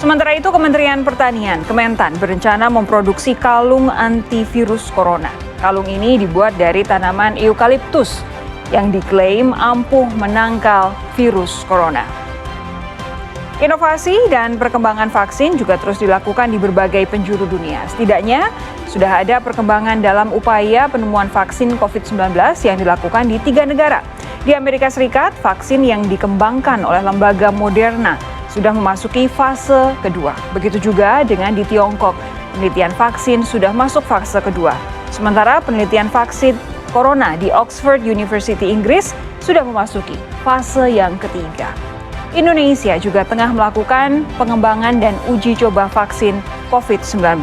Sementara itu, Kementerian Pertanian, Kementan, berencana memproduksi kalung antivirus corona. Kalung ini dibuat dari tanaman eukaliptus yang diklaim ampuh menangkal virus corona. Inovasi dan perkembangan vaksin juga terus dilakukan di berbagai penjuru dunia. Setidaknya sudah ada perkembangan dalam upaya penemuan vaksin COVID-19 yang dilakukan di 3 negara. Di Amerika Serikat, vaksin yang dikembangkan oleh lembaga Moderna sudah memasuki fase kedua. Begitu juga dengan di Tiongkok, penelitian vaksin sudah masuk fase kedua. Sementara penelitian vaksin corona di Oxford University Inggris sudah memasuki fase yang ketiga. Indonesia juga tengah melakukan pengembangan dan uji coba vaksin COVID-19.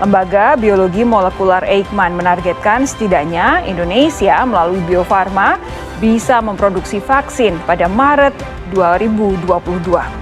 Lembaga Biologi Molekular Eijkman menargetkan setidaknya Indonesia melalui Bio Farma bisa memproduksi vaksin pada Maret 2022.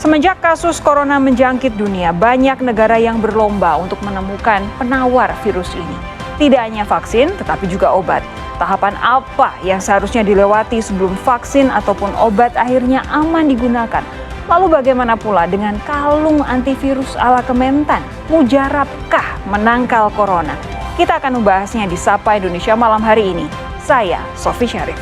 Semenjak kasus corona menjangkit dunia, banyak negara yang berlomba untuk menemukan penawar virus ini. Tidak hanya vaksin, tetapi juga obat. Tahapan apa yang seharusnya dilewati sebelum vaksin ataupun obat akhirnya aman digunakan? Lalu bagaimana pula dengan kalung antivirus ala Kementan? Mujarabkah menangkal corona? Kita akan membahasnya di Sapa Indonesia malam hari ini. Saya Sofi Syarif.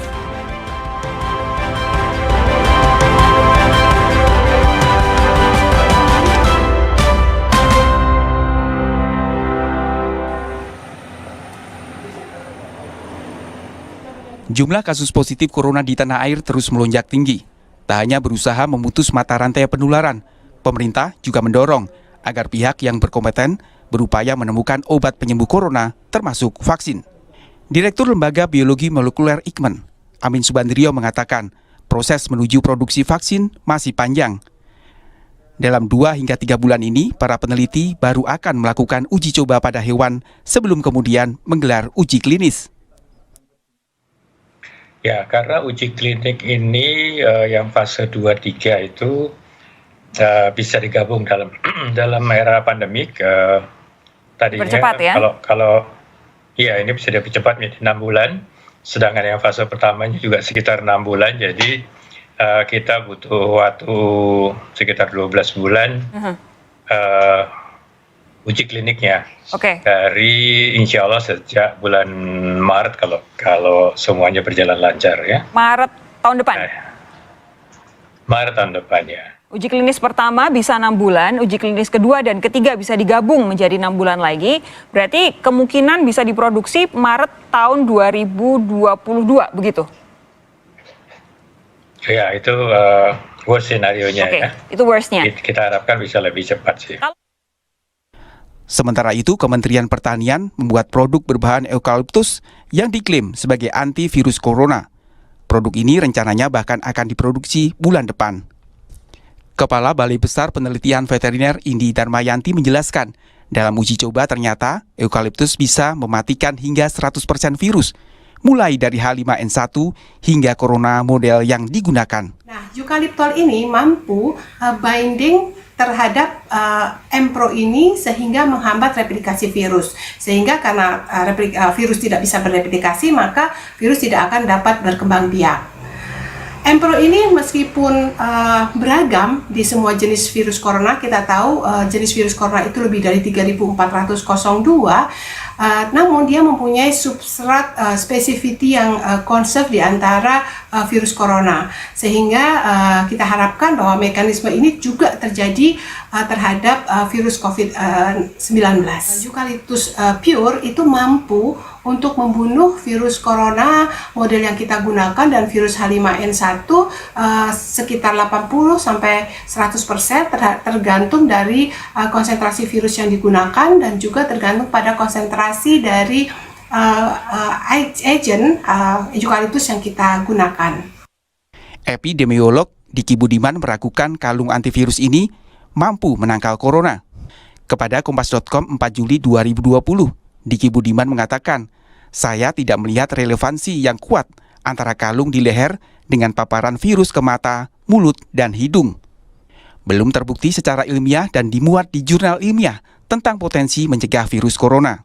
Jumlah kasus positif corona di tanah air terus melonjak tinggi. Tak hanya berusaha memutus mata rantai penularan, pemerintah juga mendorong agar pihak yang berkompeten berupaya menemukan obat penyembuh corona, termasuk vaksin. Direktur Lembaga Biologi Molekuler Eijkman, Amin Subandrio mengatakan, proses menuju produksi vaksin masih panjang. Dalam 2 hingga 3 bulan ini, para peneliti baru akan melakukan uji coba pada hewan sebelum kemudian menggelar uji klinis. Ya, karena uji klinik ini yang fase 2-3 itu bisa digabung dalam era pandemik. Tadinya ya? kalau ini bisa dipercepat menjadi 6 bulan, sedangkan yang fase pertamanya juga sekitar 6 bulan. Jadi kita butuh waktu sekitar 12 bulan uji kliniknya. Dari insya Allah sejak bulan Maret kalau semuanya berjalan lancar ya. Maret tahun depan? Maret tahun depan ya. Uji klinis pertama bisa 6 bulan, uji klinis kedua dan ketiga bisa digabung menjadi 6 bulan lagi. Berarti kemungkinan bisa diproduksi Maret tahun 2022, begitu? Ya, itu worst scenario-nya ya. Itu worst-nya. Kita harapkan bisa lebih cepat sih. Sementara itu, Kementerian Pertanian membuat produk berbahan eukaliptus yang diklaim sebagai antivirus corona. Produk ini rencananya bahkan akan diproduksi bulan depan. Kepala Balai Besar Penelitian Veteriner Indi Darmayanti menjelaskan, dalam uji coba ternyata eukaliptus bisa mematikan hingga 100% virus, mulai dari H5N1 hingga corona model yang digunakan. Nah, eukaliptol ini mampu binding terhadap Mpro ini sehingga menghambat replikasi virus. Sehingga karena virus tidak bisa bereplikasi, maka virus tidak akan dapat berkembang biak. Mpro ini meskipun beragam di semua jenis virus corona, kita tahu jenis virus corona itu lebih dari 3.402, namun dia mempunyai substrat specificity yang conserve di antara virus corona, sehingga kita harapkan bahwa mekanisme ini juga terjadi terhadap virus COVID-19. Eukaliptus pure itu mampu untuk membunuh virus corona model yang kita gunakan dan virus H5N1 sekitar 80-100% tergantung dari konsentrasi virus yang digunakan dan juga tergantung pada konsentrasi dari agent eukaliptus yang kita gunakan. Epidemiolog Diki Budiman meragukan kalung antivirus ini mampu menangkal corona. Kepada Kompas.com 4 Juli 2020, Diki Budiman mengatakan, saya tidak melihat relevansi yang kuat antara kalung di leher dengan paparan virus ke mata, mulut, dan hidung. Belum terbukti secara ilmiah dan dimuat di jurnal ilmiah tentang potensi mencegah virus corona.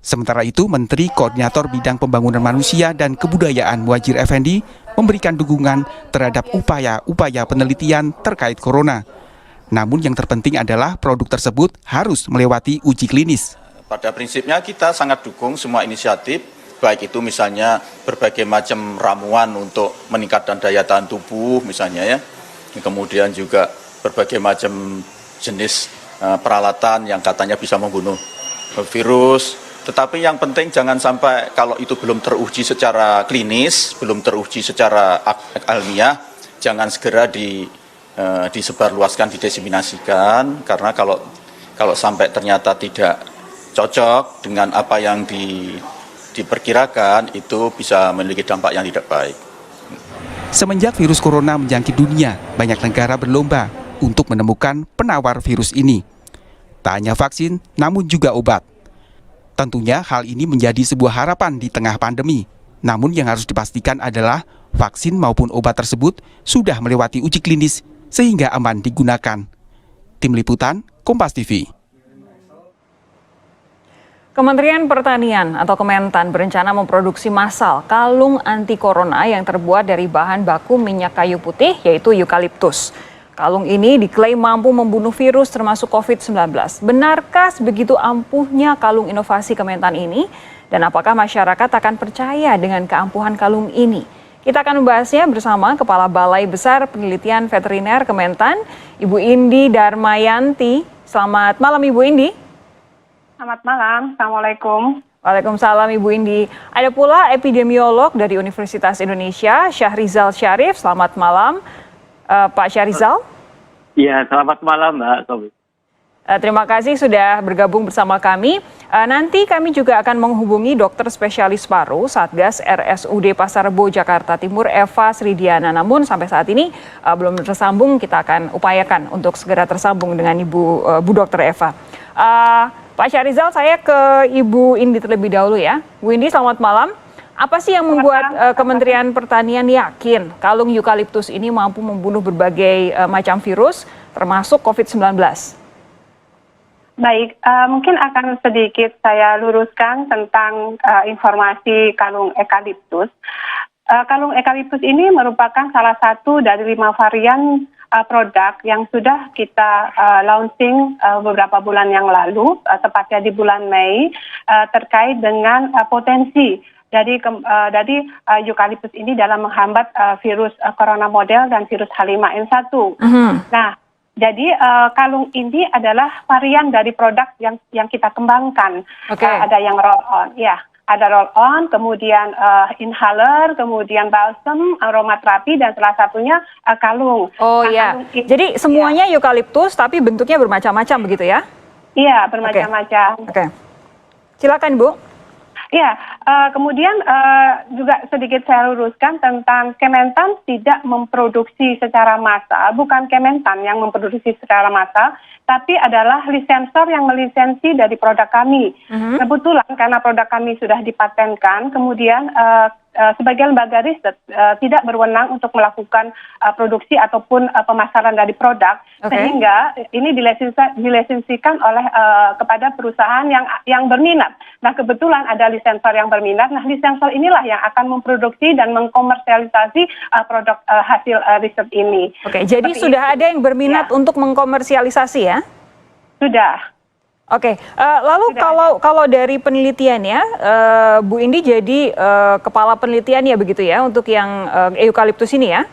Sementara itu, Menteri Koordinator Bidang Pembangunan Manusia dan Kebudayaan Muhadjir Effendi memberikan dukungan terhadap upaya-upaya penelitian terkait corona. Namun yang terpenting adalah produk tersebut harus melewati uji klinis. Pada prinsipnya kita sangat dukung semua inisiatif, baik itu misalnya berbagai macam ramuan untuk meningkatkan daya tahan tubuh misalnya ya, kemudian juga berbagai macam jenis peralatan yang katanya bisa membunuh virus. Tetapi yang penting jangan sampai kalau itu belum teruji secara klinis, belum teruji secara ilmiah, jangan segera disebarluaskan, didiseminasikan, karena kalau sampai ternyata tidak cocok dengan apa yang diperkirakan, itu bisa memiliki dampak yang tidak baik. Semenjak virus corona menjangkit dunia, banyak negara berlomba untuk menemukan penawar virus ini. Tak hanya vaksin, namun juga obat. Tentunya hal ini menjadi sebuah harapan di tengah pandemi. Namun yang harus dipastikan adalah vaksin maupun obat tersebut sudah melewati uji klinis sehingga aman digunakan. Tim Liputan, Kompas TV. Kementerian Pertanian atau Kementan berencana memproduksi massal kalung anti corona yang terbuat dari bahan baku minyak kayu putih yaitu eukaliptus. Kalung ini diklaim mampu membunuh virus termasuk COVID-19. Benarkah sebegitu ampuhnya kalung inovasi Kementan ini? Dan apakah masyarakat akan percaya dengan keampuhan kalung ini? Kita akan membahasnya bersama Kepala Balai Besar Penelitian Veteriner Kementan, Ibu Indi Darmayanti. Selamat malam Ibu Indi. Selamat malam, Assalamualaikum. Waalaikumsalam Ibu Indi. Ada pula epidemiolog dari Universitas Indonesia, Syahrizal Syarif. Selamat malam. Pak Syahrizal. Ya, selamat malam Mbak Tobi. Terima kasih sudah bergabung bersama kami. Nanti kami juga akan menghubungi dokter spesialis paru Satgas RSUD Pasar Rebo Jakarta Timur Eva Sridiana. Namun sampai saat ini belum tersambung, kita akan upayakan untuk segera tersambung dengan Bu Dokter Eva. Pak Syahrizal, saya ke Ibu Indi terlebih dahulu ya. Bu Indi, selamat malam. Apa sih yang membuat Kementerian Pertanian yakin kalung eukaliptus ini mampu membunuh berbagai macam virus, termasuk COVID-19? Baik, mungkin akan sedikit saya luruskan tentang informasi kalung eukaliptus. Kalung eukaliptus ini merupakan salah satu dari 5 varian produk yang sudah kita launching beberapa bulan yang lalu, tepatnya di bulan Mei, terkait dengan potensi dari eukaliptus ini dalam menghambat virus corona model dan virus H5N1. Nah, jadi kalung ini adalah varian dari produk yang kita kembangkan. Ada yang roll on, ya. Ada roll on, kemudian inhaler, kemudian balsam, aromaterapi, dan salah satunya kalung. Oh iya, jadi semuanya eukaliptus tapi bentuknya bermacam-macam begitu ya? Iya, bermacam-macam. Oke. Silakan Bu. Ya, kemudian juga sedikit saya luruskan tentang Kementan tidak memproduksi secara massal, bukan Kementan yang memproduksi secara massal, tapi adalah lisensor yang melisensi dari produk kami. Kebetulan karena produk kami sudah dipatenkan, kemudian sebagai lembaga riset tidak berwenang untuk melakukan produksi ataupun pemasaran dari produk, sehingga ini dilesensikan oleh kepada perusahaan yang berminat. Nah, kebetulan ada lisensor yang berminat. Nah, lisensor inilah yang akan memproduksi dan mengkomersialisasi produk hasil riset ini. Oke, jadi sudah ada yang berminat untuk mengkomersialisasi ya? Sudah. Oke, lalu kalau dari penelitian ya, Bu Indi jadi kepala penelitian ya begitu ya untuk yang eukaliptus ini ya?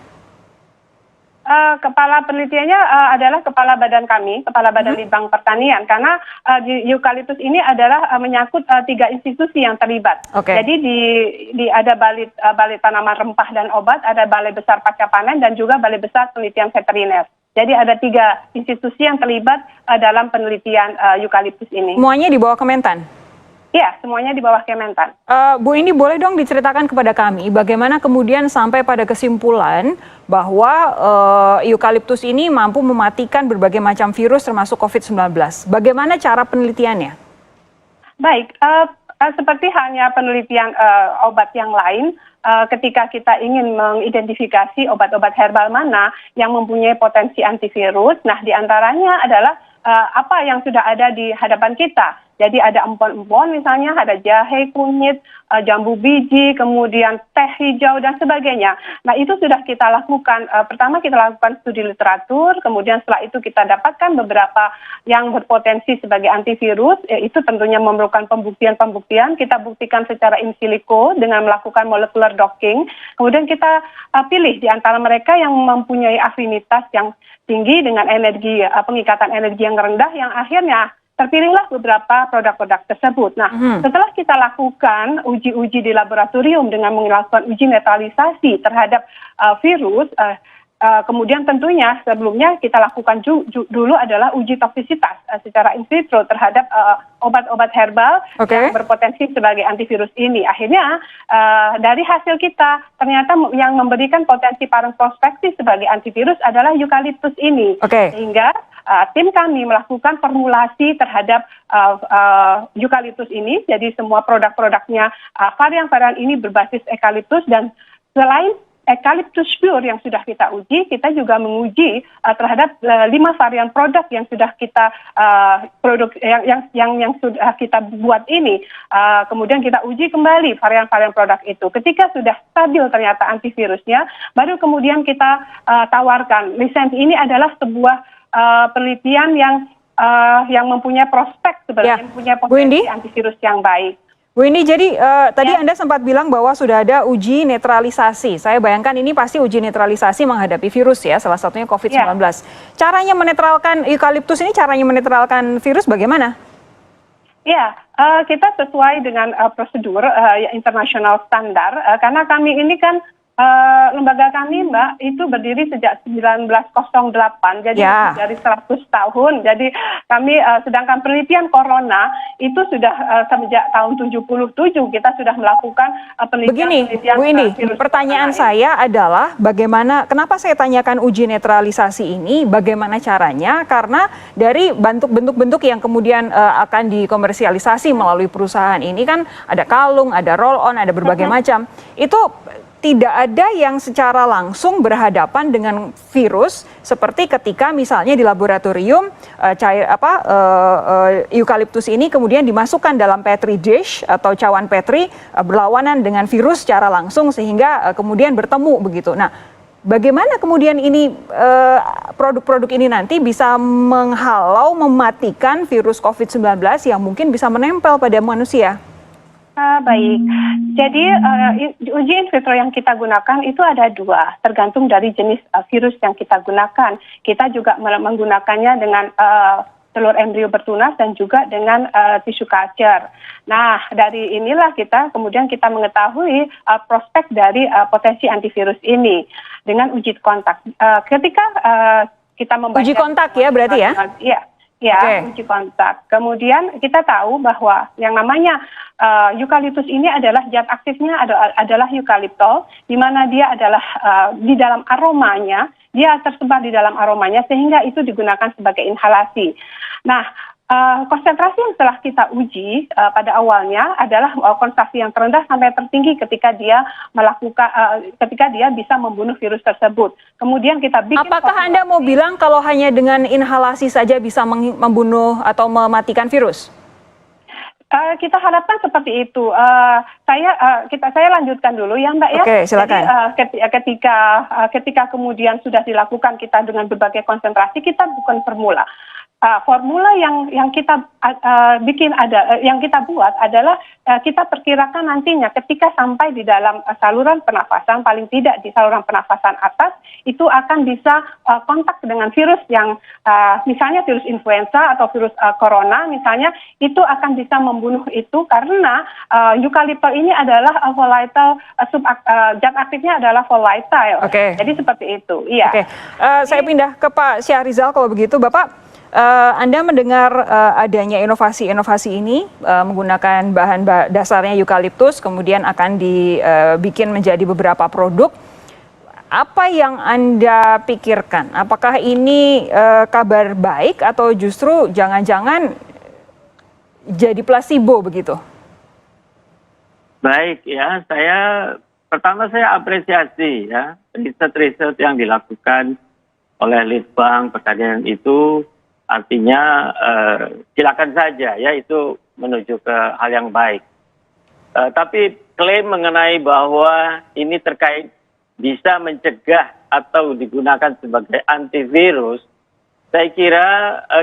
Kepala penelitiannya adalah kepala badan kami, kepala badan Litbang Pertanian, karena di eukaliptus ini adalah menyangkut 3 institusi yang terlibat. Jadi ada Balai Tanaman Rempah dan Obat, ada Balai Besar Pasca Panen, dan juga Balai Besar Penelitian Veteriner. Jadi ada 3 institusi yang terlibat dalam penelitian eukaliptus ini. Semuanya di bawah Kementan? Ya, semuanya di bawah Kementan. Bu, ini boleh dong diceritakan kepada kami bagaimana kemudian sampai pada kesimpulan bahwa eukaliptus ini mampu mematikan berbagai macam virus termasuk COVID-19. Bagaimana cara penelitiannya? Baik, seperti halnya penelitian obat yang lain, ketika kita ingin mengidentifikasi obat-obat herbal mana yang mempunyai potensi antivirus, nah diantaranya adalah apa yang sudah ada di hadapan kita. Jadi ada empon-empon misalnya, ada jahe kunyit, jambu biji, kemudian teh hijau dan sebagainya. Nah, itu sudah kita lakukan. Pertama kita lakukan studi literatur, kemudian setelah itu kita dapatkan beberapa yang berpotensi sebagai antivirus. Itu tentunya memerlukan pembuktian. Kita buktikan secara in silico dengan melakukan molecular docking. Kemudian kita pilih di antara mereka yang mempunyai afinitas yang tinggi dengan energi pengikatan energi yang rendah, yang akhirnya terpilihlah beberapa produk-produk tersebut. Nah, setelah kita lakukan uji-uji di laboratorium dengan melakukan uji netralisasi terhadap virus, kemudian tentunya sebelumnya kita lakukan dulu adalah uji toksisitas secara in vitro terhadap obat-obat herbal yang berpotensi sebagai antivirus ini. Akhirnya dari hasil kita ternyata yang memberikan potensi prospektif sebagai antivirus adalah eukaliptus ini. Sehingga tim kami melakukan formulasi terhadap eukaliptus ini. Jadi semua produk-produknya varian-varian ini berbasis eukaliptus, dan selain eukaliptus pure yang sudah kita uji, kita juga menguji terhadap 5 varian produk yang sudah kita yang sudah kita buat ini. Kemudian kita uji kembali varian-varian produk itu. Ketika sudah stabil ternyata antivirusnya, baru kemudian kita tawarkan. Lisensi ini adalah sebuah penelitian yang mempunyai prospek sebenarnya, mempunyai potensi antivirus yang baik. Bu Indi, jadi tadi Anda sempat bilang bahwa sudah ada uji netralisasi. Saya bayangkan ini pasti uji netralisasi menghadapi virus ya, salah satunya COVID-19. Caranya menetralkan eukaliptus ini, caranya menetralkan virus bagaimana? Ya, kita sesuai dengan prosedur internasional standar, karena kami ini kan lembaga kami, Mbak, itu berdiri sejak 1908, jadi dari 100 tahun. Jadi kami, sedangkan penelitian corona itu sudah sejak tahun 77 kita sudah melakukan penelitian. Begini, Bu Indi, pertanyaan saya adalah kenapa saya tanyakan uji netralisasi ini, bagaimana caranya? Karena dari bentuk-bentuk yang kemudian akan dikomersialisasi melalui perusahaan ini kan ada kalung, ada roll-on, ada berbagai macam. Itu tidak ada yang secara langsung berhadapan dengan virus seperti ketika misalnya di laboratorium eukaliptus ini kemudian dimasukkan dalam petri dish atau cawan petri berlawanan dengan virus secara langsung sehingga kemudian bertemu begitu. Nah, bagaimana kemudian ini produk-produk ini nanti bisa menghalau, mematikan virus COVID-19 yang mungkin bisa menempel pada manusia? Baik, jadi uji in vitro yang kita gunakan itu ada 2, tergantung dari jenis virus yang kita gunakan. Kita juga menggunakannya dengan telur embrio bertunas dan juga dengan tissue culture. Nah, dari inilah kemudian kita mengetahui prospek dari potensi antivirus ini dengan uji kontak. Ketika kita membaca uji kontak ya berarti ya? Iya. Uji kontak. Kemudian kita tahu bahwa yang namanya eukaliptus ini adalah zat aktifnya adalah eukaliptol, di mana dia adalah di dalam aromanya, dia tersebar di dalam aromanya sehingga itu digunakan sebagai inhalasi. Nah, konsentrasi yang telah kita uji pada awalnya adalah konsentrasi yang terendah sampai tertinggi ketika dia bisa membunuh virus tersebut. Kemudian kita bikin. Apakah Anda mau bilang kalau hanya dengan inhalasi saja bisa membunuh atau mematikan virus? Kita harapkan seperti itu. Saya lanjutkan dulu ya, Mbak ya. Oke, silakan. Jadi ketika kemudian sudah dilakukan kita dengan berbagai konsentrasi, kita bukan formula. Formula yang kita yang kita buat adalah kita perkirakan nantinya ketika sampai di dalam saluran pernafasan, paling tidak di saluran pernafasan atas, itu akan bisa kontak dengan virus yang misalnya virus influenza atau virus corona misalnya, itu akan bisa membunuh itu karena eukaliptol ini adalah volatile, zat aktifnya adalah volatile. Jadi seperti itu. Iya. Saya pindah ke Pak Syahrizal kalau begitu, Bapak. Anda mendengar adanya inovasi-inovasi ini menggunakan bahan dasarnya eukaliptus, kemudian akan dibikin menjadi beberapa produk. Apa yang Anda pikirkan? Apakah ini kabar baik atau justru jangan-jangan jadi placebo begitu? Baik ya, pertama saya apresiasi ya riset-riset yang dilakukan oleh Litbang Pertanian itu. Artinya silakan saja ya, itu menuju ke hal yang baik. Tapi klaim mengenai bahwa ini terkait bisa mencegah atau digunakan sebagai antivirus, saya kira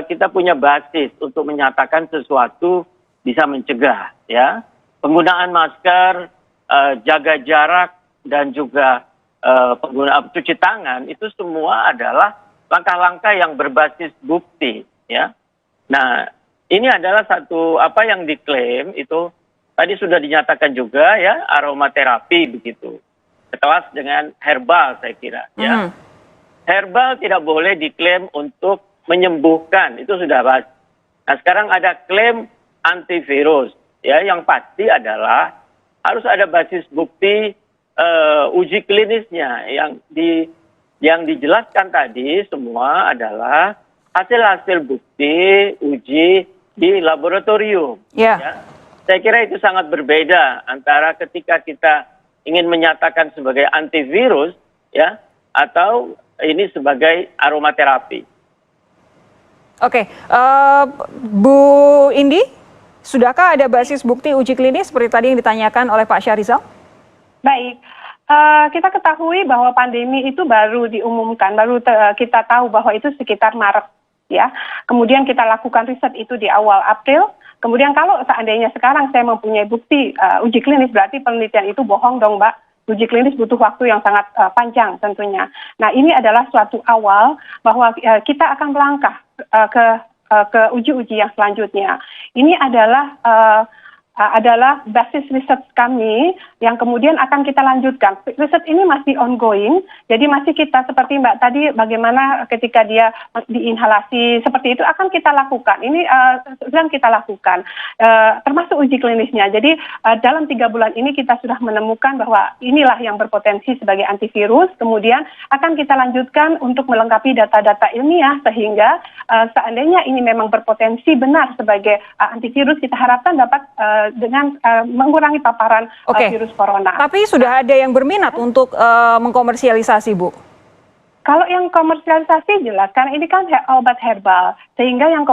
kita punya basis untuk menyatakan sesuatu bisa mencegah, ya. Penggunaan masker, jaga jarak, dan juga penggunaan cuci tangan itu semua adalah langkah-langkah yang berbasis bukti, ya. Nah, ini adalah satu apa yang diklaim itu tadi sudah dinyatakan juga, ya, aromaterapi begitu. Sekelas dengan herbal, saya kira, ya. Herbal tidak boleh diklaim untuk menyembuhkan, itu sudah pasti. Nah, sekarang ada klaim antivirus, ya, yang pasti adalah harus ada basis bukti uji klinisnya yang dijelaskan tadi semua adalah hasil-hasil bukti uji di laboratorium. Ya. Saya kira itu sangat berbeda antara ketika kita ingin menyatakan sebagai antivirus, ya, atau ini sebagai aromaterapi. Oke, Bu Indi, sudahkah ada basis bukti uji klinis seperti tadi yang ditanyakan oleh Pak Syahrizal? Baik, kita ketahui bahwa pandemi itu baru diumumkan, kita tahu bahwa itu sekitar Maret, ya. Kemudian kita lakukan riset itu di awal April. Kemudian kalau seandainya sekarang saya mempunyai bukti uji klinis, berarti penelitian itu bohong dong, Mbak. Uji klinis butuh waktu yang sangat panjang tentunya. Nah, ini adalah suatu awal bahwa kita akan melangkah ke uji-uji yang selanjutnya. Ini adalah basis riset kami yang kemudian akan kita lanjutkan. Riset ini masih ongoing, jadi masih kita seperti Mbak tadi bagaimana ketika dia diinhalasi seperti itu akan kita lakukan. Ini sedang kita lakukan, termasuk uji klinisnya. Jadi dalam 3 bulan ini kita sudah menemukan bahwa inilah yang berpotensi sebagai antivirus, kemudian akan kita lanjutkan untuk melengkapi data-data ilmiah sehingga seandainya ini memang berpotensi benar sebagai antivirus, kita harapkan dapat dengan mengurangi paparan virus corona. Tapi sudah ada yang berminat untuk mengkomersialisasi, Bu? Kalau yang komersialisasi jelas, karena ini kan obat herbal, sehingga yang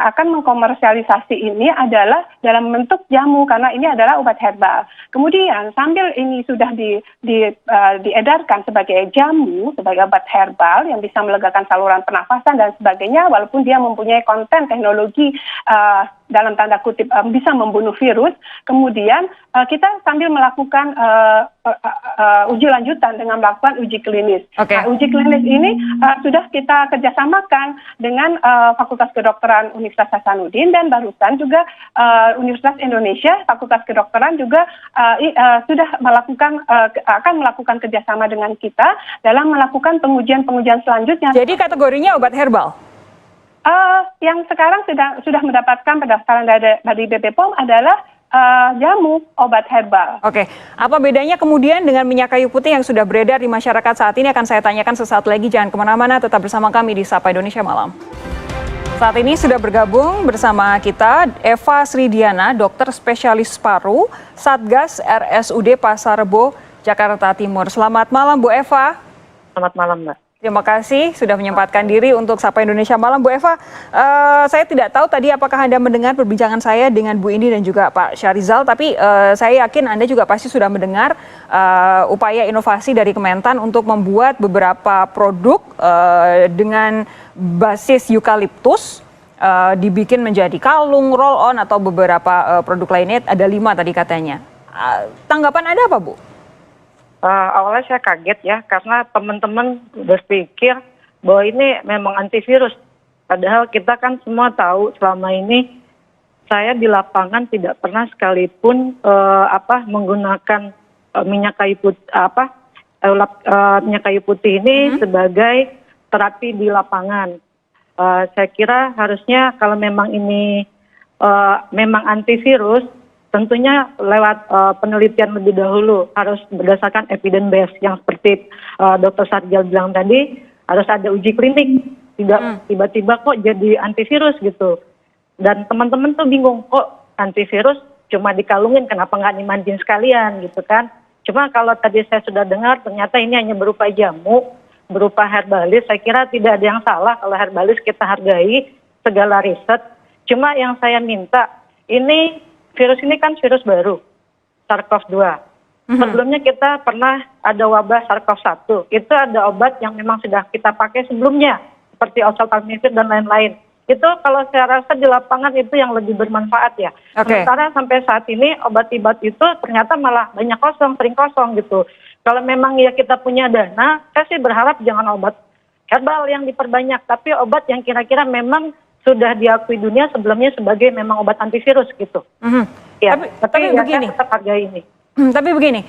akan mengkomersialisasi ini adalah dalam bentuk jamu karena ini adalah obat herbal. Kemudian sambil ini sudah diedarkan sebagai jamu, sebagai obat herbal yang bisa melegakan saluran pernafasan dan sebagainya, walaupun dia mempunyai konten teknologi dalam tanda kutip bisa membunuh virus. Kemudian kita sambil melakukan uji lanjutan dengan melakukan uji klinis. Nah, uji klinis ini sudah kita kerjasamakan dengan Fakultas Kedokteran Universitas Hasanuddin dan barusan juga Universitas Indonesia Fakultas Kedokteran juga sudah akan melakukan kerjasama dengan kita dalam melakukan pengujian selanjutnya. Jadi kategorinya obat herbal? Yang sekarang sudah mendapatkan pendaftaran dari BP POM adalah jamu obat herbal. Oke, apa bedanya kemudian dengan minyak kayu putih yang sudah beredar di masyarakat saat ini? Akan saya tanyakan sesaat lagi, jangan kemana-mana, tetap bersama kami di Sapa Indonesia Malam. Saat ini sudah bergabung bersama kita Eva Sridiana, dokter spesialis paru, Satgas RSUD Pasar Rebo, Jakarta Timur. Selamat malam, Bu Eva. Selamat malam, Mbak. Terima kasih sudah menyempatkan diri untuk Sapa Indonesia Malam. Bu Eva, saya tidak tahu tadi apakah Anda mendengar perbincangan saya dengan Bu Indi dan juga Pak Syahrizal, tapi saya yakin Anda juga pasti sudah mendengar upaya inovasi dari Kementan untuk membuat beberapa produk dengan basis eukaliptus, dibikin menjadi kalung, roll-on, atau beberapa produk lainnya, ada 5 tadi katanya. Tanggapan Anda apa, Bu? Awalnya saya kaget ya, karena teman-teman berpikir bahwa ini memang antivirus. Padahal kita kan semua tahu selama ini saya di lapangan tidak pernah sekalipun menggunakan minyak kayu putih, minyak kayu putih ini sebagai terapi di lapangan. Saya kira harusnya kalau memang ini memang antivirus, tentunya lewat penelitian lebih dahulu, harus berdasarkan evidence base yang seperti Dr. Sarjal bilang tadi, harus ada uji klinik, tidak tiba-tiba kok jadi antivirus gitu. Dan teman-teman tuh bingung, kok antivirus cuma dikalungin, kenapa nggak dimandiin sekalian gitu kan. Cuma kalau tadi saya sudah dengar ternyata ini hanya berupa jamu, berupa herbalis, saya kira tidak ada yang salah kalau herbalis kita hargai segala riset Cuma yang saya minta, ini virus ini kan virus baru, SARS-CoV-2. Sebelumnya kita pernah ada wabah SARS-CoV-1. Itu ada obat yang memang sudah kita pakai sebelumnya, seperti oseltamivir dan lain-lain. Itu kalau saya rasa di lapangan itu yang lebih bermanfaat ya. Sementara sampai saat ini obat-obat itu ternyata malah banyak kosong, sering kosong gitu. Kalau memang ya kita punya dana, saya sih berharap jangan obat herbal yang diperbanyak, tapi obat yang kira-kira memang sudah diakui dunia sebelumnya sebagai memang obat antivirus gitu. Ya, tapi ya begini. Saya tetap hargai ini. Tapi begini,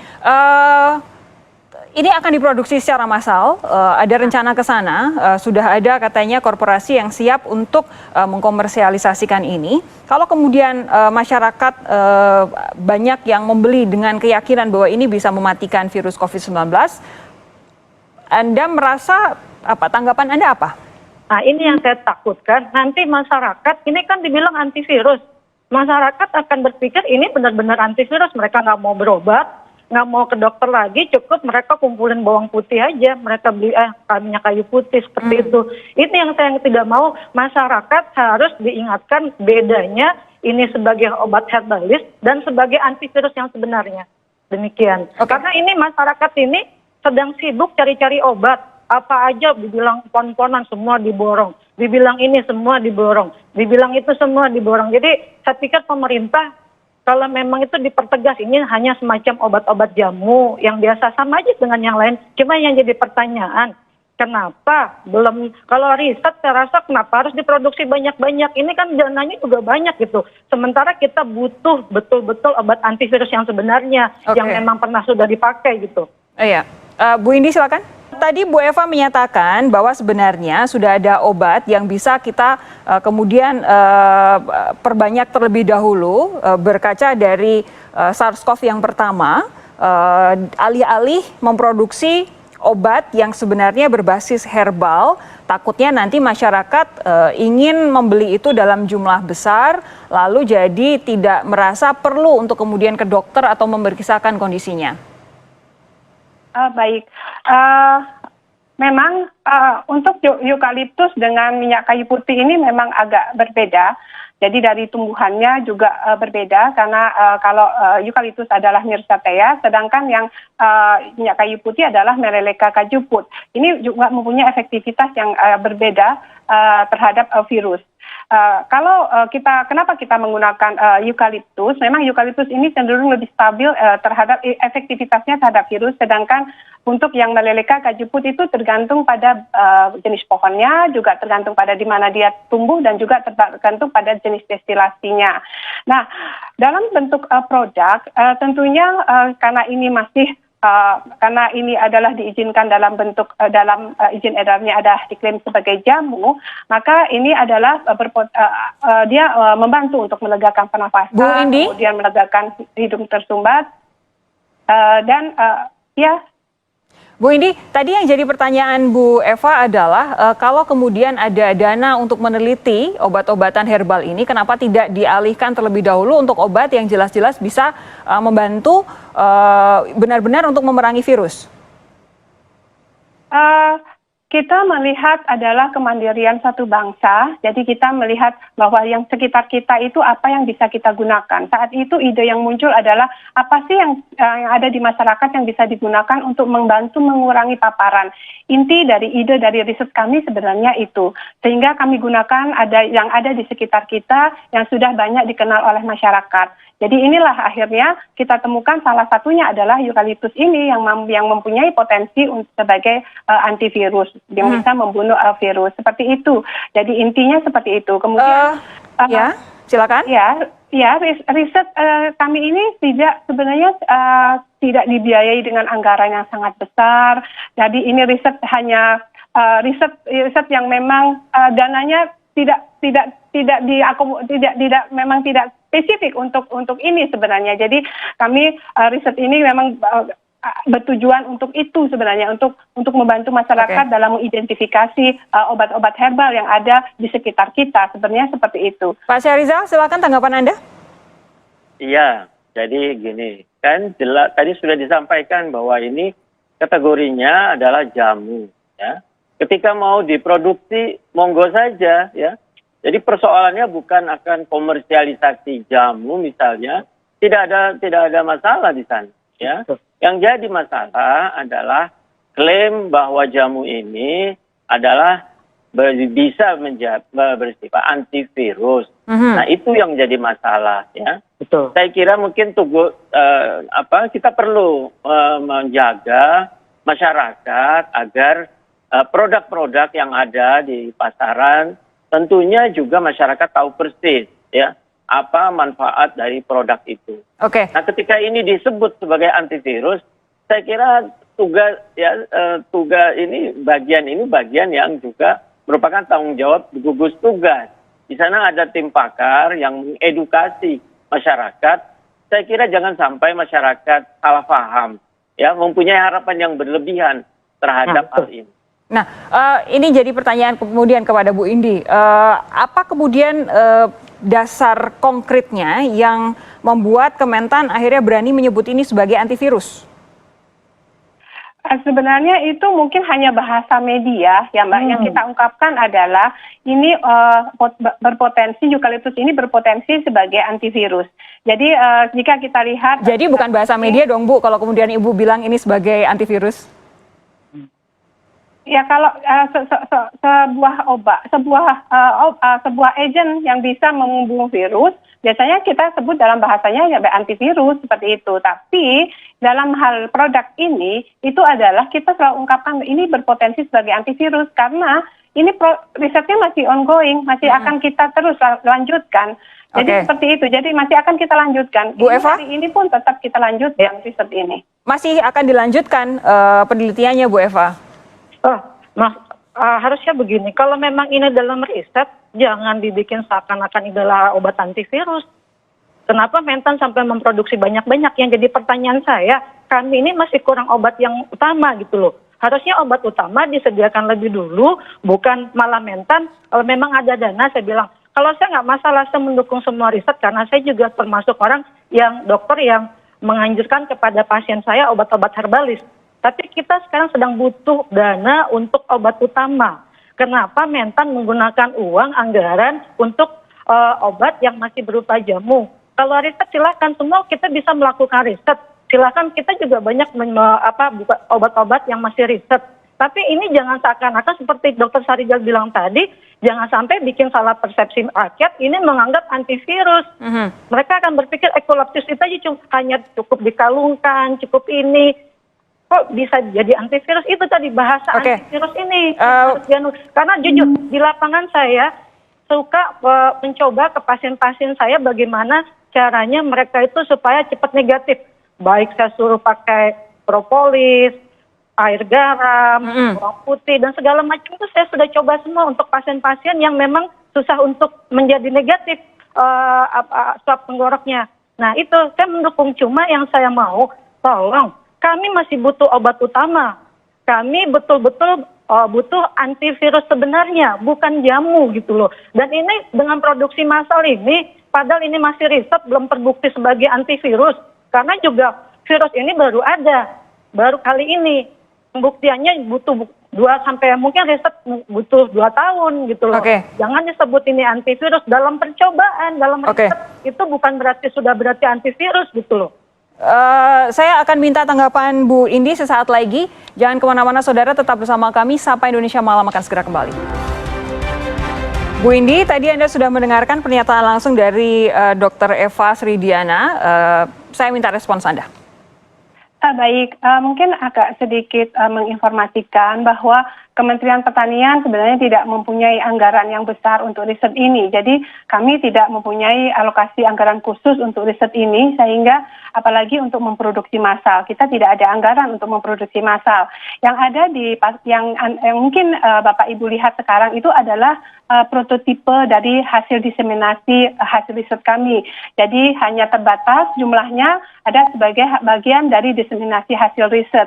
ini akan diproduksi secara massal, ada rencana ke sana, sudah ada katanya korporasi yang siap untuk mengkomersialisasikan ini. Kalau kemudian masyarakat banyak yang membeli dengan keyakinan bahwa ini bisa mematikan virus COVID-19, Anda merasa apa? Tanggapan Anda apa? Nah, ini yang saya takutkan, nanti masyarakat, ini kan dibilang antivirus. Masyarakat akan berpikir ini benar-benar antivirus, mereka nggak mau berobat, nggak mau ke dokter lagi, cukup mereka kumpulin bawang putih aja, mereka beli minyak kayu putih seperti itu. Ini yang saya tidak mau, masyarakat harus diingatkan bedanya ini sebagai obat herbalis dan sebagai antivirus yang sebenarnya. Demikian. Karena ini masyarakat ini sedang sibuk cari-cari obat. Apa aja dibilang pon-ponan semua diborong, dibilang ini semua diborong, dibilang itu semua diborong. Jadi saya pikir pemerintah kalau memang itu dipertegas, ini hanya semacam obat-obat jamu yang biasa sama aja dengan yang lain. Cuma yang jadi pertanyaan, kenapa belum, kalau riset saya rasa kenapa harus diproduksi banyak-banyak, ini kan dananya juga banyak gitu. Sementara kita butuh betul-betul obat antivirus yang sebenarnya, yang memang pernah sudah dipakai gitu. Iya, Bu Indi silakan. Tadi Bu Eva menyatakan bahwa sebenarnya sudah ada obat yang bisa kita kemudian perbanyak terlebih dahulu berkaca dari SARS-CoV yang pertama, alih-alih memproduksi obat yang sebenarnya berbasis herbal, takutnya nanti masyarakat ingin membeli itu dalam jumlah besar, lalu jadi tidak merasa perlu untuk kemudian ke dokter atau memeriksakan kondisinya. Baik, memang untuk eukaliptus dengan minyak kayu putih ini memang agak berbeda. Jadi dari tumbuhannya juga berbeda karena kalau eukaliptus adalah Myrsathea, sedangkan yang minyak kayu putih adalah Meleleka kajuput. Ini juga mempunyai efektivitas yang berbeda terhadap virus. Kenapa kita menggunakan eukaliptus? Memang eukaliptus ini cenderung lebih stabil terhadap efektivitasnya terhadap virus, sedangkan untuk yang Meleleka kajuput itu tergantung pada jenis pohonnya, juga tergantung pada di mana dia tumbuh dan juga tergantung pada jenis destilasinya. Nah, dalam bentuk produk tentunya karena ini masih karena ini adalah diizinkan dalam bentuk dalam izin edarnya ada diklaim sebagai jamu, maka ini adalah dia membantu untuk melegakan pernafasan, kemudian melegakan hidung tersumbat dan ya. Bu Indi, tadi yang jadi pertanyaan Bu Eva adalah kalau kemudian ada dana untuk meneliti obat-obatan herbal ini, kenapa tidak dialihkan terlebih dahulu untuk obat yang jelas-jelas bisa membantu benar-benar untuk memerangi virus? Kita melihat adalah kemandirian satu bangsa, jadi kita melihat bahwa yang sekitar kita itu apa yang bisa kita gunakan. Saat itu ide yang muncul adalah apa sih yang ada di masyarakat yang bisa digunakan untuk membantu mengurangi paparan. Inti dari ide dari riset kami sebenarnya itu, sehingga kami gunakan yang ada di sekitar kita yang sudah banyak dikenal oleh masyarakat. Jadi inilah akhirnya kita temukan salah satunya adalah eukaliptus ini yang mempunyai potensi sebagai antivirus yang bisa membunuh virus seperti itu. Jadi intinya seperti itu. Kemudian ya, silakan. Ya, riset kami ini sebenarnya tidak dibiayai dengan anggaran yang sangat besar. Jadi ini riset hanya riset yang memang dananya memang tidak spesifik untuk ini sebenarnya. Jadi kami riset ini memang bertujuan untuk itu sebenarnya, untuk membantu masyarakat dalam mengidentifikasi obat-obat herbal yang ada di sekitar kita. Sebenarnya seperti itu. Pak Syahrizal, silakan tanggapan Anda. Iya, jadi gini, kan tadi sudah disampaikan bahwa ini kategorinya adalah jamu, ya. Ketika mau diproduksi, monggo saja, ya. Jadi persoalannya bukan akan komersialisasi jamu misalnya, tidak ada masalah di sana, ya. Yang jadi masalah adalah klaim bahwa jamu ini adalah bisa bersifat antivirus. Nah, itu yang jadi masalah, ya. Betul. Saya kira mungkin kita perlu menjaga masyarakat agar produk-produk yang ada di pasaran tentunya juga masyarakat tahu persis, ya, apa manfaat dari produk itu. Oke. Nah, ketika ini disebut sebagai antivirus, saya kira tugas ini bagian yang juga merupakan tanggung jawab gugus tugas. Di sana ada tim pakar yang mengedukasi masyarakat. Saya kira jangan sampai masyarakat salah paham, ya, mempunyai harapan yang berlebihan terhadap hal ini. Nah, ini jadi pertanyaan kemudian kepada Bu Indi. Apa kemudian dasar konkretnya yang membuat Kementan akhirnya berani menyebut ini sebagai antivirus? Sebenarnya itu mungkin hanya bahasa media ya Mbak. Yang kita ungkapkan adalah ini berpotensi, eukaliptus ini berpotensi sebagai antivirus. Jadi jika kita lihat... Jadi bukan bahasa media dong Bu kalau kemudian Ibu bilang ini sebagai antivirus? Ya, kalau sebuah agen yang bisa membunuh virus, biasanya kita sebut dalam bahasanya ya antivirus seperti itu. Tapi dalam hal produk ini itu adalah kita selalu ungkapkan ini berpotensi sebagai antivirus karena ini risetnya masih ongoing, masih akan kita terus lanjutkan. Jadi seperti itu. Jadi masih akan kita lanjutkan. Bu Eva? Hari ini pun tetap kita lanjutkan riset ini. Masih akan dilanjutkan penelitiannya Bu Eva? Harusnya begini, kalau memang ini dalam riset, jangan dibikin seakan-akan ini adalah obat antivirus. Kenapa Mentan sampai memproduksi banyak-banyak? Yang jadi pertanyaan saya, kami ini masih kurang obat yang utama gitu loh. Harusnya obat utama disediakan lebih dulu, bukan malah Mentan. Kalau memang ada dana, saya bilang, kalau saya nggak masalah, saya mendukung semua riset, karena saya juga termasuk orang yang dokter yang menganjurkan kepada pasien saya obat-obat herbalis. Tapi kita sekarang sedang butuh dana untuk obat utama. Kenapa Mentan menggunakan uang anggaran untuk obat yang masih berupa jamu? Kalau riset silakan, semua kita bisa melakukan riset. Silakan, kita juga banyak obat-obat yang masih riset. Tapi ini jangan seakan-akan seperti Dr. Sarijal bilang tadi, jangan sampai bikin salah persepsi rakyat ini menganggap antivirus. Mereka akan berpikir eukaliptus itu aja hanya cukup dikalungkan, cukup ini. Kok bisa jadi antivirus? Itu tadi bahasa antivirus ini. Karena jujur di lapangan saya suka mencoba ke pasien-pasien saya bagaimana caranya mereka itu supaya cepat negatif. Baik saya suruh pakai propolis, air garam, bawang putih dan segala macam itu saya sudah coba semua untuk pasien-pasien yang memang susah untuk menjadi negatif swab tenggoroknya. Nah itu saya mendukung, cuma yang saya mau tolong. Kami masih butuh obat utama. Kami betul-betul butuh antivirus sebenarnya, bukan jamu gitu loh. Dan ini dengan produksi massal ini, padahal ini masih riset, belum terbukti sebagai antivirus. Karena juga virus ini baru ada, baru kali ini. Pembuktiannya butuh 2 sampai mungkin riset butuh 2 tahun gitu loh. Jangan disebut ini antivirus dalam percobaan, dalam riset itu bukan berarti sudah berarti antivirus gitu loh. Saya akan minta tanggapan Bu Indi sesaat lagi. Jangan kemana-mana saudara, tetap bersama kami. Sapa Indonesia Malam akan segera kembali. Bu Indi, tadi Anda sudah mendengarkan pernyataan langsung dari Dr. Eva Sridiana. Saya minta respons Anda. Baik, mungkin agak sedikit menginformasikan bahwa Kementerian Pertanian sebenarnya tidak mempunyai anggaran yang besar untuk riset ini. Jadi kami tidak mempunyai alokasi anggaran khusus untuk riset ini, sehingga apalagi untuk memproduksi massal. Kita tidak ada anggaran untuk memproduksi massal. Yang ada yang mungkin Bapak Ibu lihat sekarang itu adalah prototipe dari hasil diseminasi hasil riset kami. Jadi hanya terbatas jumlahnya, ada sebagai bagian dari diseminasi diseminasi hasil riset.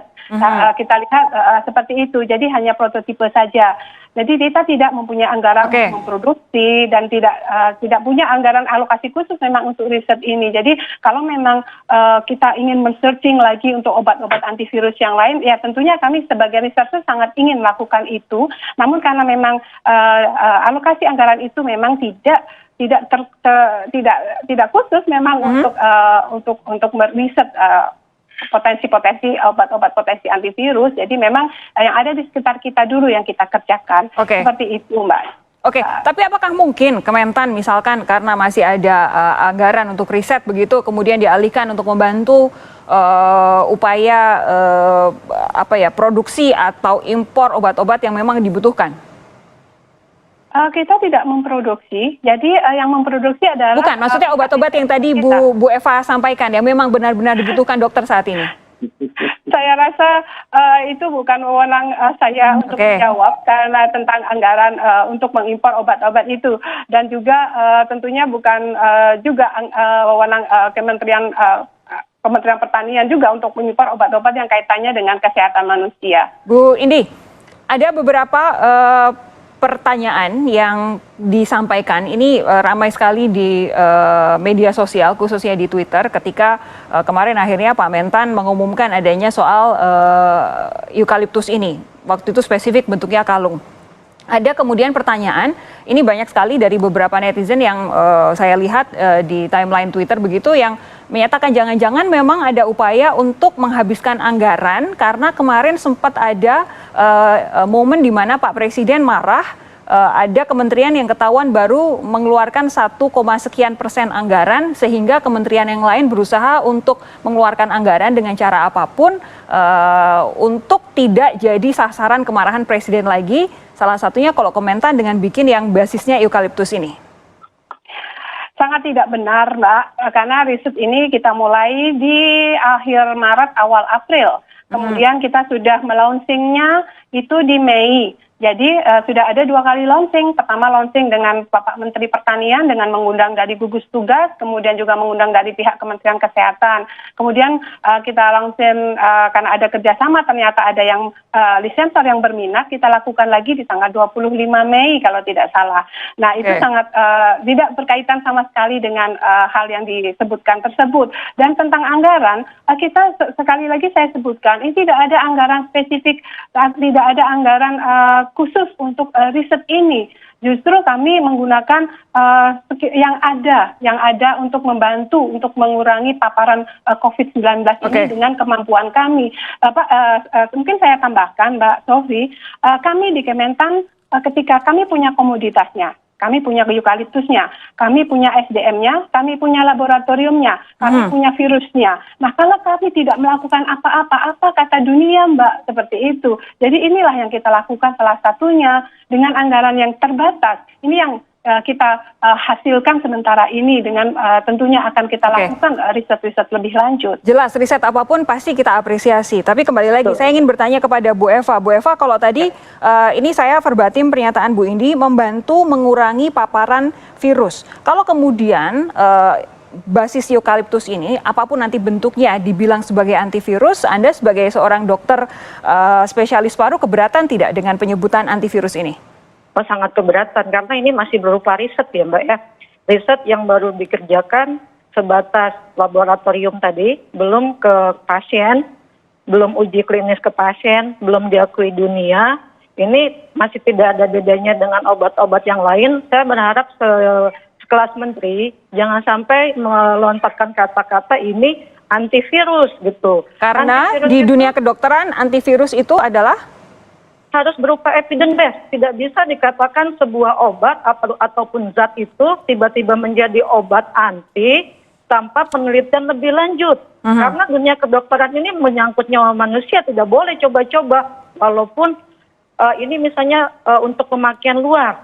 Kita lihat seperti itu, jadi hanya prototipe saja. Jadi kita tidak mempunyai anggaran untuk memproduksi dan tidak punya anggaran alokasi khusus memang untuk riset ini. Jadi kalau memang kita ingin men-searching lagi untuk obat-obat antivirus yang lain, ya tentunya kami sebagai researcher sangat ingin melakukan itu. Namun karena memang alokasi anggaran itu memang tidak khusus memang untuk meriset potensi-potensi obat-obat potensi antivirus. Jadi memang yang ada di sekitar kita dulu yang kita kerjakan. Seperti itu, Mbak. Oke, tapi apakah mungkin Kementan misalkan karena masih ada anggaran untuk riset begitu, kemudian dialihkan untuk membantu upaya produksi atau impor obat-obat yang memang dibutuhkan? Kita tidak memproduksi, jadi yang memproduksi adalah... Bukan, maksudnya obat-obat yang tadi Bu Eva sampaikan, yang memang benar-benar dibutuhkan dokter saat ini. Saya rasa itu bukan wewenang saya untuk menjawab, karena tentang anggaran untuk mengimpor obat-obat itu. Dan juga tentunya bukan juga wewenang Kementerian Pertanian juga untuk mengimpor obat-obat yang kaitannya dengan kesehatan manusia. Bu Indi, ada beberapa pertanyaan yang disampaikan ini ramai sekali di media sosial, khususnya di Twitter, ketika kemarin akhirnya Pak Mentan mengumumkan adanya soal eukaliptus ini. Waktu itu spesifik bentuknya kalung. Ada kemudian pertanyaan, ini banyak sekali dari beberapa netizen yang saya lihat di timeline Twitter begitu, yang menyatakan jangan-jangan memang ada upaya untuk menghabiskan anggaran karena kemarin sempat ada momen di mana Pak Presiden marah, ada kementerian yang ketahuan baru mengeluarkan 1, sekian persen anggaran, sehingga kementerian yang lain berusaha untuk mengeluarkan anggaran dengan cara apapun untuk tidak jadi sasaran kemarahan Presiden lagi. Salah satunya kalau Kementan dengan bikin yang basisnya eukaliptus ini. Sangat tidak benar, Mbak, karena riset ini kita mulai di akhir Maret, awal April. Kemudian kita sudah melaunchingnya itu di Mei. Jadi sudah ada 2 kali launching. Pertama launching dengan Bapak Menteri Pertanian dengan mengundang dari gugus tugas, kemudian juga mengundang dari pihak Kementerian Kesehatan. Kemudian kita launching karena ada kerjasama, ternyata ada yang lisensor yang berminat, kita lakukan lagi di tanggal 25 Mei kalau tidak salah. Nah itu sangat tidak berkaitan sama sekali dengan hal yang disebutkan tersebut. Dan tentang anggaran, kita sekali lagi saya sebutkan, ini tidak ada anggaran spesifik, tidak ada anggaran khusus untuk riset ini. Justru kami menggunakan yang ada untuk membantu untuk mengurangi paparan COVID-19 ini dengan kemampuan kami. Mungkin saya tambahkan, Mbak Sofi, kami di Kementan ketika kami punya komoditasnya, kami punya eukaliptusnya, kami punya SDM-nya, kami punya laboratoriumnya, kami punya virusnya. Nah, kalau kami tidak melakukan apa-apa, apa kata dunia, Mbak, seperti itu. Jadi inilah yang kita lakukan salah satunya dengan anggaran yang terbatas. Ini yang kita hasilkan sementara ini dengan tentunya akan kita lakukan riset-riset lebih lanjut. Jelas, riset apapun pasti kita apresiasi. Tapi kembali lagi, saya ingin bertanya kepada Bu Eva. Bu Eva, kalau tadi ini saya verbatim pernyataan Bu Indi, membantu mengurangi paparan virus. Kalau kemudian basis eukaliptus ini, apapun nanti bentuknya, dibilang sebagai antivirus, Anda sebagai seorang dokter spesialis paru keberatan tidak dengan penyebutan antivirus ini? Sangat keberatan karena ini masih berupa riset ya Mbak ya. Riset yang baru dikerjakan sebatas laboratorium tadi, belum ke pasien, belum uji klinis ke pasien, belum diakui dunia. Ini masih tidak ada bedanya dengan obat-obat yang lain. Saya berharap sekelas menteri jangan sampai melontarkan kata-kata ini antivirus gitu. Karena antivirus di dunia kedokteran antivirus itu adalah harus berupa evidence based. Tidak bisa dikatakan sebuah obat ataupun zat itu tiba-tiba menjadi obat anti tanpa penelitian lebih lanjut. Karena dunia kedokteran ini menyangkut nyawa manusia, tidak boleh coba-coba. Walaupun ini misalnya untuk pemakaian luar.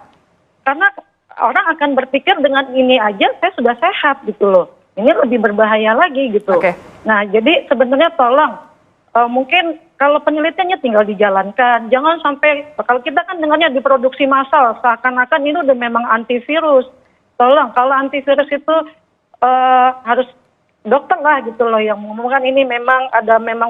Karena orang akan berpikir dengan ini aja saya sudah sehat gitu loh. Ini lebih berbahaya lagi gitu. Nah jadi sebenarnya tolong mungkin kalau penelitiannya tinggal dijalankan, jangan sampai, kalau kita kan dengarnya diproduksi massal, seakan-akan ini udah memang antivirus. Tolong, kalau antivirus itu harus dokter lah gitu loh yang mengumumkan ini memang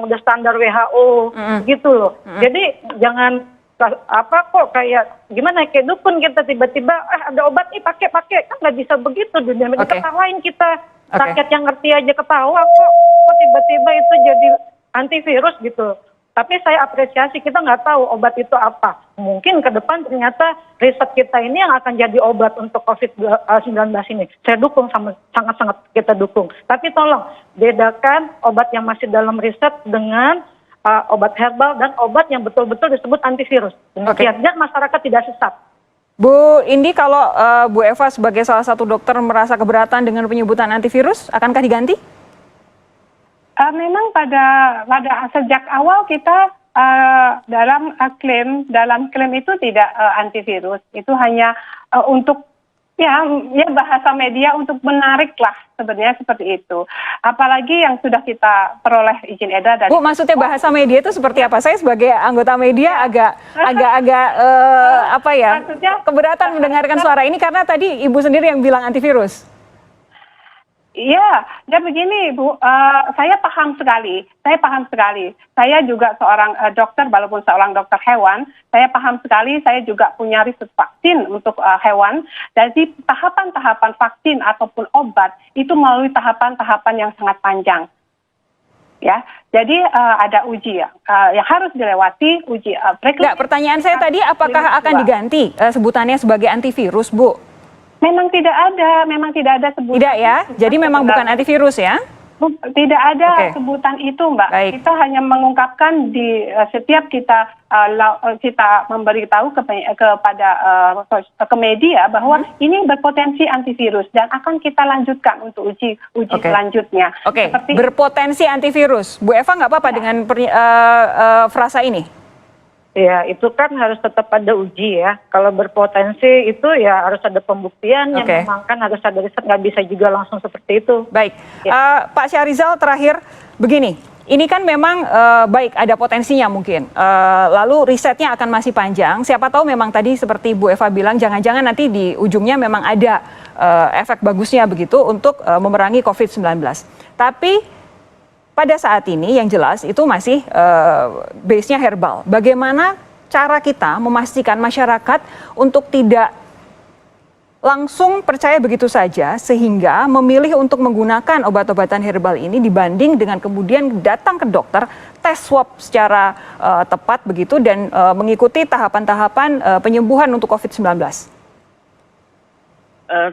udah standar WHO gitu loh. Jadi jangan kok kayak gimana kayak dukun kita tiba-tiba ada obat nih pakai kan nggak bisa begitu, dunia medis ketawain kita rakyat yang ngerti aja ketawa kok tiba-tiba itu jadi antivirus gitu. Tapi saya apresiasi, kita nggak tahu obat itu apa. Mungkin ke depan ternyata riset kita ini yang akan jadi obat untuk COVID-19 ini. Saya dukung, sangat-sangat kita dukung. Tapi tolong bedakan obat yang masih dalam riset dengan obat herbal dan obat yang betul-betul disebut antivirus. Biar masyarakat tidak sesat. Bu Indi, kalau Bu Eva sebagai salah satu dokter merasa keberatan dengan penyebutan antivirus, akankah diganti? Memang pada sejak awal kita dalam klaim itu tidak antivirus, itu hanya untuk ya bahasa media untuk menarik lah sebenarnya seperti itu. Apalagi yang sudah kita peroleh izin edar dari. Bu, maksudnya bahasa media itu seperti apa? Saya sebagai anggota media agak keberatan mendengarkan suara ini karena tadi Ibu sendiri yang bilang antivirus. Iya, ya begini Bu, saya paham sekali. Saya juga seorang dokter, walaupun seorang dokter hewan, saya paham sekali. Saya juga punya riset vaksin untuk hewan. Jadi tahapan-tahapan vaksin ataupun obat itu melalui tahapan-tahapan yang sangat panjang. Ya, jadi ada uji yang harus dilewati, uji preklinis. Pertanyaan saya tadi, apakah akan diganti sebutannya sebagai antivirus, Bu? Memang tidak ada sebutan. Tidak ya, jadi memang bukan antivirus ya? Tidak ada sebutan itu, Mbak. Baik. Kita hanya mengungkapkan di setiap kita memberitahu kepada media bahwa ini berpotensi antivirus dan akan kita lanjutkan untuk uji selanjutnya. Berpotensi antivirus. Bu Eva nggak apa-apa dengan frasa ini? Ya, itu kan harus tetap ada uji ya. Kalau berpotensi itu ya harus ada pembuktian yang memang kan harus ada riset, nggak bisa juga langsung seperti itu. Baik, Pak Syahrizal terakhir begini, ini kan memang baik ada potensinya mungkin, lalu risetnya akan masih panjang. Siapa tahu memang tadi seperti Bu Eva bilang, jangan-jangan nanti di ujungnya memang ada efek bagusnya begitu untuk memerangi COVID-19. Tapi pada saat ini yang jelas itu masih base-nya herbal. Bagaimana cara kita memastikan masyarakat untuk tidak langsung percaya begitu saja sehingga memilih untuk menggunakan obat-obatan herbal ini dibanding dengan kemudian datang ke dokter, tes swab secara tepat begitu dan mengikuti tahapan-tahapan penyembuhan untuk COVID-19?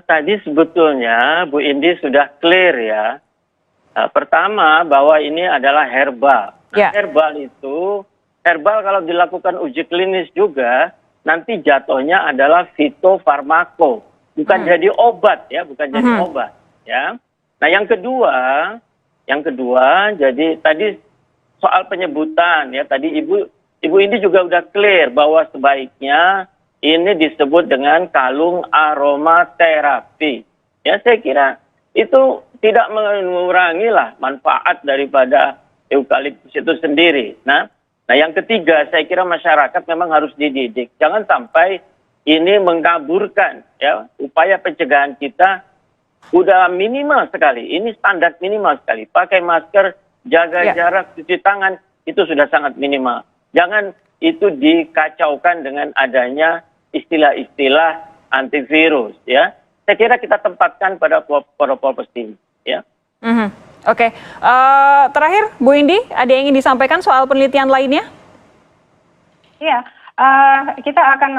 Tadi sebetulnya Bu Indi sudah clear ya. Pertama bahwa ini adalah herbal. Herbal kalau dilakukan uji klinis juga nanti jatuhnya adalah fitofarmako, bukan jadi obat ya, jadi obat ya. Nah yang kedua jadi tadi soal penyebutan ya, tadi Ibu Indi juga udah clear bahwa sebaiknya ini disebut dengan kalung aromaterapi. Ya saya kira itu tidak mengurangi lah manfaat daripada eukaliptus itu sendiri. Nah yang ketiga saya kira masyarakat memang harus dididik. Jangan sampai ini mengaburkan ya upaya pencegahan kita udah minimal sekali. Ini standar minimal sekali. Pakai masker, jaga jarak, cuci tangan itu sudah sangat minimal. Jangan itu dikacaukan dengan adanya istilah-istilah antivirus ya. Saya kira kita tempatkan pada purpose ini. Ya. Terakhir Bu Indi, ada yang ingin disampaikan soal penelitian lainnya? Iya, kita akan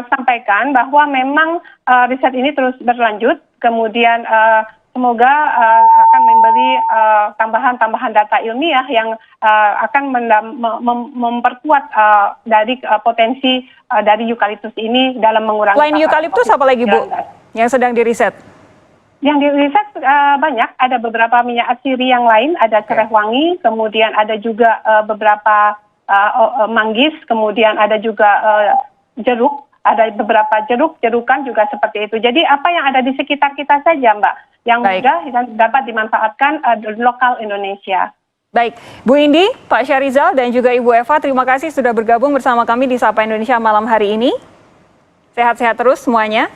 sampaikan bahwa memang riset ini terus berlanjut, kemudian semoga akan memberi tambahan-tambahan data ilmiah yang akan memperkuat dari potensi dari eukaliptus ini dalam mengurangi. Selain eukaliptus apa lagi Bu yang sedang diriset? Yang diriset banyak, ada beberapa minyak atsiri yang lain, ada serai wangi, kemudian ada juga beberapa manggis, kemudian ada juga jeruk, ada beberapa jerukan juga seperti itu. Jadi apa yang ada di sekitar kita saja Mbak, yang mudah dan dapat dimanfaatkan lokal Indonesia. Baik, Bu Indi, Pak Syahrizal dan juga Ibu Eva, terima kasih sudah bergabung bersama kami di Sapa Indonesia malam hari ini. Sehat-sehat terus semuanya.